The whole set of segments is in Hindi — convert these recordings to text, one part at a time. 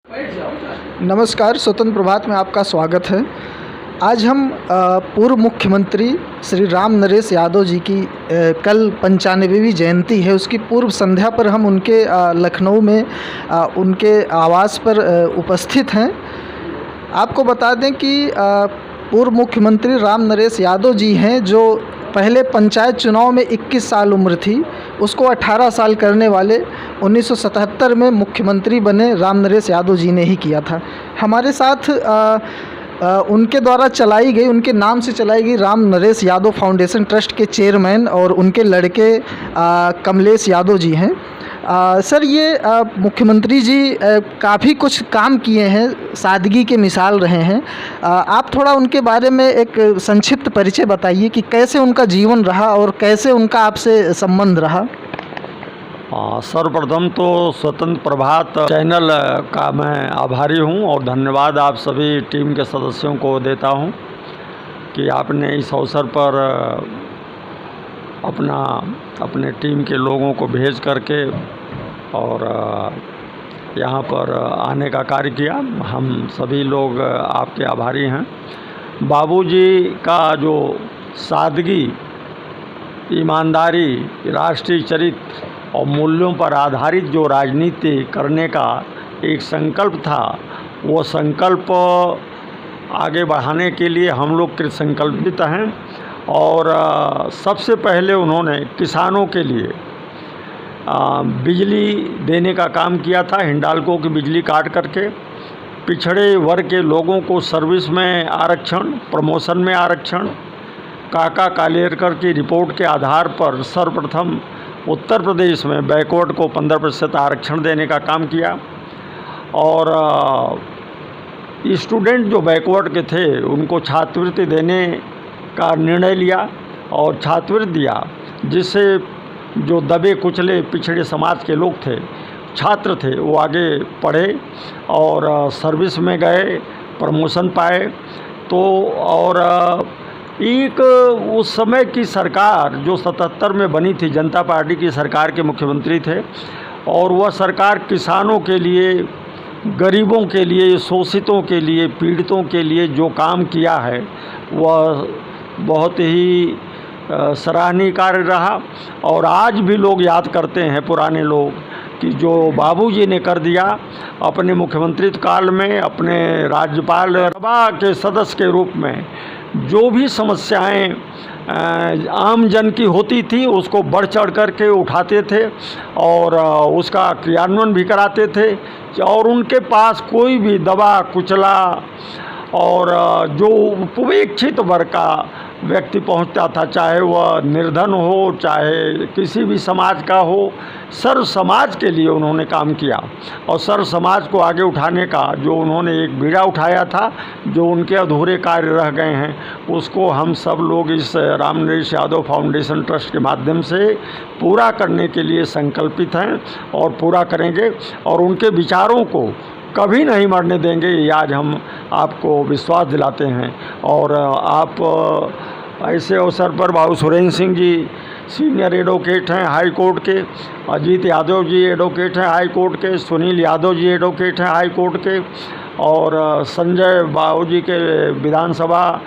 नमस्कार, स्वतंत्र प्रभात में आपका स्वागत है। आज हम पूर्व मुख्यमंत्री श्री राम नरेश यादव जी की कल 95वीं जयंती है, उसकी पूर्व संध्या पर हम उनके लखनऊ में उनके आवास पर उपस्थित हैं। आपको बता दें कि पूर्व मुख्यमंत्री राम नरेश यादव जी हैं, जो पहले पंचायत चुनाव में 21 साल उम्र थी, उसको 18 साल करने वाले 1977 में मुख्यमंत्री बने राम नरेश यादव जी ने ही किया था। हमारे साथ उनके द्वारा चलाई गई, उनके नाम से चलाई गई राम नरेश यादव फाउंडेशन ट्रस्ट के चेयरमैन और उनके लड़के कमलेश यादव जी हैं। सर, ये मुख्यमंत्री जी काफ़ी कुछ काम किए हैं, सादगी के मिसाल रहे हैं। आप थोड़ा उनके बारे में एक संक्षिप्त परिचय बताइए कि कैसे उनका जीवन रहा और कैसे उनका आपसे संबंध रहा। सर्वप्रथम तो स्वतंत्र प्रभात चैनल का मैं आभारी हूं और धन्यवाद आप सभी टीम के सदस्यों को देता हूं कि आपने इस अवसर पर अपने टीम के लोगों को भेज करके और यहाँ पर आने का कार्य किया। हम सभी लोग आपके आभारी हैं। बाबूजी का जो सादगी, ईमानदारी, राष्ट्रीय चरित्र और मूल्यों पर आधारित जो राजनीति करने का एक संकल्प था, वो संकल्प आगे बढ़ाने के लिए हम लोग कृत संकल्पित हैं। और सबसे पहले उन्होंने किसानों के लिए बिजली देने का काम किया था। हिंडाल्को की बिजली काट करके पिछड़े वर्ग के लोगों को सर्विस में आरक्षण, प्रमोशन में आरक्षण, काका कालेरकर की रिपोर्ट के आधार पर सर्वप्रथम उत्तर प्रदेश में बैकवर्ड को 15% आरक्षण देने का काम किया। और स्टूडेंट जो बैकवर्ड के थे उनको छात्रवृत्ति देने का निर्णय लिया और छात्रवृत्ति दिया, जिससे जो दबे कुचले पिछड़े समाज के लोग थे, छात्र थे, वो आगे पढ़े और सर्विस में गए, प्रमोशन पाए। तो और एक उस समय की सरकार जो 77 में बनी थी, जनता पार्टी की सरकार के मुख्यमंत्री थे, और वह सरकार किसानों के लिए, गरीबों के लिए, शोषितों के लिए, पीड़ितों के लिए जो काम किया है वह बहुत ही सराहनीय कार्य रहा। और आज भी लोग याद करते हैं, पुराने लोग, कि जो बाबूजी ने कर दिया अपने मुख्यमंत्री काल में, अपने राज्यपाल सभा के सदस्य के रूप में जो भी समस्याएं आम जन की होती थी उसको बढ़ चढ़ करके उठाते थे और उसका क्रियान्वयन भी कराते थे। और उनके पास कोई भी दबा कुचला और जो उपेक्षित वर्ग का व्यक्ति पहुंचता था, चाहे वह निर्धन हो, चाहे किसी भी समाज का हो, सर्व समाज के लिए उन्होंने काम किया। और सर्व समाज को आगे उठाने का जो उन्होंने एक बीड़ा उठाया था, जो उनके अधूरे कार्य रह गए हैं, उसको हम सब लोग इस राम नरेश यादव फाउंडेशन ट्रस्ट के माध्यम से पूरा करने के लिए संकल्पित हैं और पूरा करेंगे। और उनके विचारों को कभी नहीं मरने देंगे, ये आज हम आपको विश्वास दिलाते हैं। और आप ऐसे अवसर पर बाबू सुरेंद्र सिंह जी सीनियर एडवोकेट हैं हाई कोर्ट के, अजीत यादव जी एडवोकेट हैं हाई कोर्ट के, सुनील यादव जी एडवोकेट हैं हाई कोर्ट के, और संजय बाबू जी के विधानसभा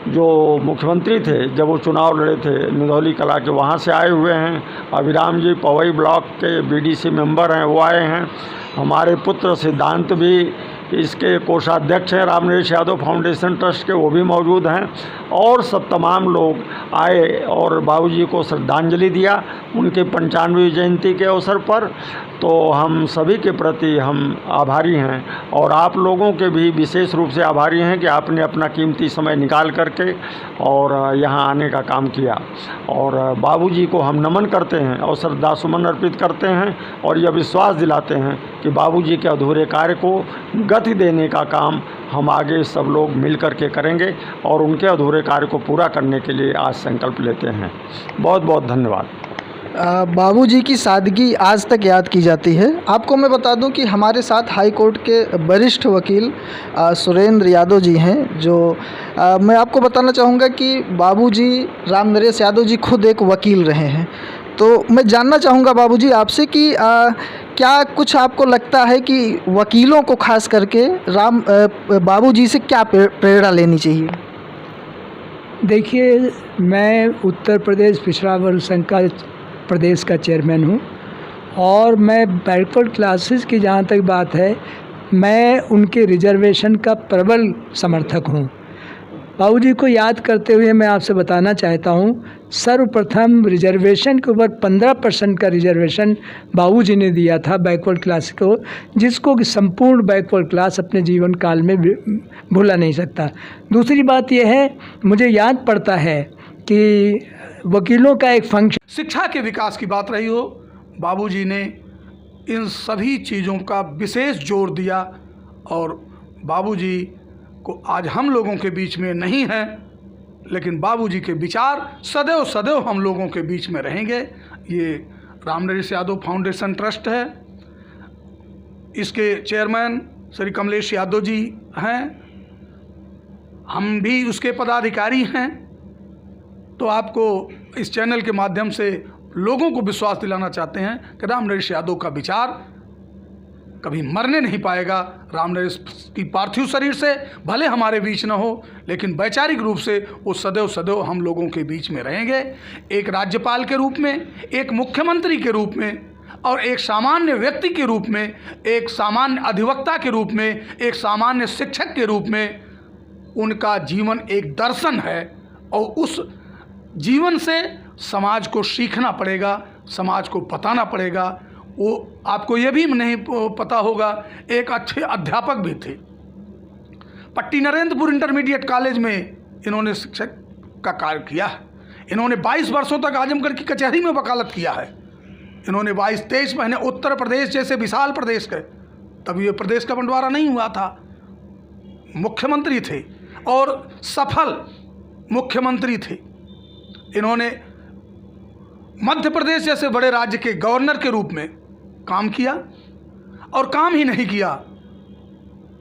जो मुख्यमंत्री थे जब वो चुनाव लड़े थे निधौली कला के, वहाँ से आए हुए हैं। अभिराम जी पवई ब्लॉक के बीडीसी मेंबर हैं, वो आए हैं। हमारे पुत्र सिद्धांत भी इसके कोषाध्यक्ष हैं राम नरेश यादव फाउंडेशन ट्रस्ट के, वो भी मौजूद हैं। और सब तमाम लोग आए और बाबूजी को श्रद्धांजलि दिया उनके 95वीं जयंती के अवसर पर। तो हम सभी के प्रति हम आभारी हैं और आप लोगों के भी विशेष रूप से आभारी हैं कि आपने अपना कीमती समय निकाल करके और यहाँ आने का काम किया। और बाबूजी को हम नमन करते हैं और श्रद्धासुमन अर्पित करते हैं और यह विश्वास दिलाते हैं कि बाबूजी के अधूरे कार्य को गति देने का काम हम आगे सब लोग मिल कर के करेंगे और उनके अधूरे कार्य को पूरा करने के लिए आज संकल्प लेते हैं। बहुत बहुत धन्यवाद। बाबूजी की सादगी आज तक याद की जाती है। आपको मैं बता दूं कि हमारे साथ हाई कोर्ट के वरिष्ठ वकील सुरेंद्र यादव जी हैं, जो मैं आपको बताना चाहूँगा कि बाबूजी राम नरेश यादव जी खुद एक वकील रहे हैं। तो मैं जानना चाहूँगा बाबूजी आपसे कि क्या कुछ आपको लगता है कि वकीलों को खास करके बाबूजी से क्या प्रेरणा लेनी चाहिए? देखिए, मैं उत्तर प्रदेश पिछड़ा वर्ग संघ का प्रदेश का चेयरमैन हूँ और मैं बैकवर्ड क्लासेस की जहाँ तक बात है, मैं उनके रिजर्वेशन का प्रबल समर्थक हूँ। बाबूजी को याद करते हुए मैं आपसे बताना चाहता हूँ, सर्वप्रथम रिजर्वेशन के ऊपर 15% का रिजर्वेशन बाबूजी ने दिया था बैकवर्ड क्लास को, जिसको कि संपूर्ण बैकवर्ड क्लास अपने जीवन काल में भूला नहीं सकता। दूसरी बात यह है, मुझे याद पड़ता है कि वकीलों का एक फंक्शन, शिक्षा के विकास की बात रही हो, बाबूजी ने इन सभी चीज़ों का विशेष जोर दिया और बाबूजी को आज हम लोगों के बीच में नहीं हैं, लेकिन बाबूजी के विचार सदैव सदैव हम लोगों के बीच में रहेंगे। ये रामनरेश यादव फाउंडेशन ट्रस्ट है, इसके चेयरमैन श्री कमलेश यादव जी हैं, हम भी उसके पदाधिकारी हैं। तो आपको इस चैनल के माध्यम से लोगों को विश्वास दिलाना चाहते हैं कि रामनरेश यादव का विचार कभी मरने नहीं पाएगा। रामनरेश की पार्थिव शरीर से भले हमारे बीच न हो, लेकिन वैचारिक रूप से वो सदैव सदैव हम लोगों के बीच में रहेंगे। एक राज्यपाल के रूप में, एक मुख्यमंत्री के रूप में और एक सामान्य व्यक्ति के रूप में, एक सामान्य अधिवक्ता के रूप में, एक सामान्य शिक्षक के रूप में उनका जीवन एक दर्शन है और उस जीवन से समाज को सीखना पड़ेगा, समाज को बताना पड़ेगा। वो आपको ये भी नहीं पता होगा, एक अच्छे अध्यापक भी थे। पट्टी नरेंद्रपुर इंटरमीडिएट कॉलेज में इन्होंने शिक्षक का कार्य किया है। इन्होंने 22 वर्षों तक आजमगढ़ की कचहरी में वकालत किया है। इन्होंने 22-23 महीने उत्तर प्रदेश जैसे विशाल प्रदेश के, तभी ये प्रदेश का बंटवारा नहीं हुआ था, मुख्यमंत्री थे और सफल मुख्यमंत्री थे। इन्होंने मध्य प्रदेश जैसे बड़े राज्य के गवर्नर के रूप में काम किया और काम ही नहीं किया,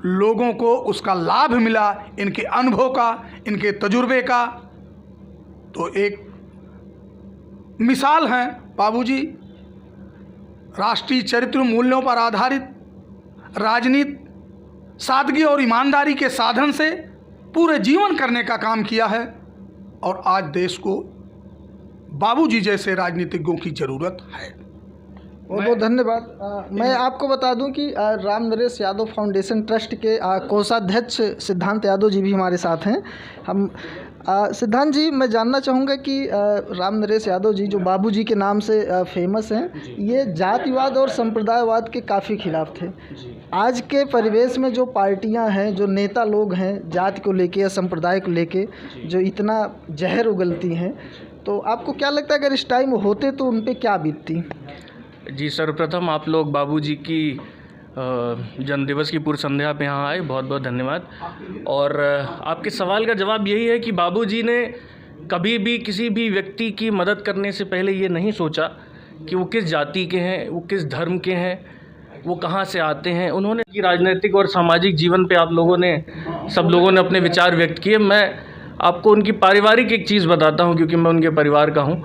लोगों को उसका लाभ मिला, इनके अनुभव का, इनके तजुर्बे का। तो एक मिसाल हैं बाबूजी। राष्ट्रीय चरित्र मूल्यों पर आधारित राजनीति सादगी और ईमानदारी के साधन से पूरे जीवन करने का काम किया है और आज देश को बाबूजी जैसे राजनीतिज्ञों की ज़रूरत है। बहुत बहुत धन्यवाद। मैं आपको बता दूं कि रामनरेश यादव फाउंडेशन ट्रस्ट के कोषाध्यक्ष सिद्धांत यादव जी भी हमारे साथ हैं। हम सिद्धांत जी, मैं जानना चाहूँगा कि रामनरेश यादव जी जो बाबूजी के नाम से फेमस हैं, ये जातिवाद और संप्रदायवाद के काफ़ी खिलाफ थे। आज के परिवेश में जो पार्टियां हैं, जो नेता लोग हैं, जाति को लेके या संप्रदाय को लेके जो इतना जहर उगलती हैं, तो आपको क्या लगता है अगर इस टाइम होते तो उन पे क्या बीतती? जी, सर्वप्रथम आप लोग बाबूजी की जन्मदिवस की पूर्व संध्या पे यहाँ आए, बहुत बहुत धन्यवाद। और आपके सवाल का जवाब यही है कि बाबूजी ने कभी भी किसी भी व्यक्ति की मदद करने से पहले ये नहीं सोचा कि वो किस जाति के हैं, वो किस धर्म के हैं, वो कहाँ से आते हैं। उन्होंने की राजनीतिक और सामाजिक जीवन पे आप लोगों ने, सब लोगों ने अपने विचार व्यक्त किए। मैं आपको उनकी पारिवारिक एक चीज़ बताता हूँ, क्योंकि मैं उनके परिवार का हूँ,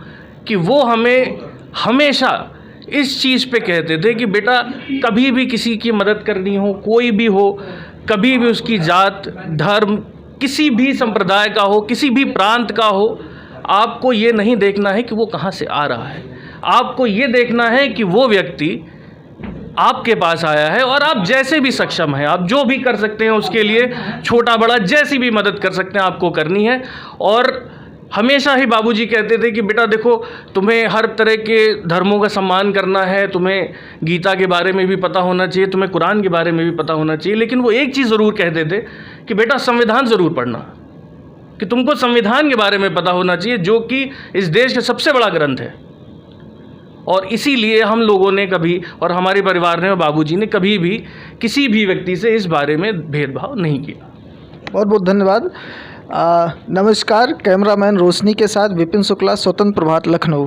कि वो हमें हमेशा इस चीज़ पे कहते थे कि बेटा कभी भी किसी की मदद करनी हो, कोई भी हो, कभी भी उसकी जात, धर्म, किसी भी संप्रदाय का हो, किसी भी प्रांत का हो, आपको ये नहीं देखना है कि वो कहाँ से आ रहा है। आपको ये देखना है कि वो व्यक्ति आपके पास आया है और आप जैसे भी सक्षम हैं, आप जो भी कर सकते हैं उसके लिए, छोटा बड़ा जैसी भी मदद कर सकते हैं आपको करनी है। और हमेशा ही बाबूजी कहते थे कि बेटा देखो, तुम्हें हर तरह के धर्मों का सम्मान करना है, तुम्हें गीता के बारे में भी पता होना चाहिए, तुम्हें कुरान के बारे में भी पता होना चाहिए, लेकिन वो एक चीज़ ज़रूर कहते थे कि बेटा संविधान ज़रूर पढ़ना, कि तुमको संविधान के बारे में पता होना चाहिए, जो कि इस देश का सबसे बड़ा ग्रंथ है। और इसीलिए हम लोगों ने कभी, और हमारे परिवार ने और बाबूजी ने कभी भी किसी भी व्यक्ति से इस बारे में भेदभाव नहीं किया। बहुत बहुत धन्यवाद। नमस्कार। कैमरामैन रोशनी के साथ विपिन शुक्ला, स्वतंत्र प्रभात, लखनऊ।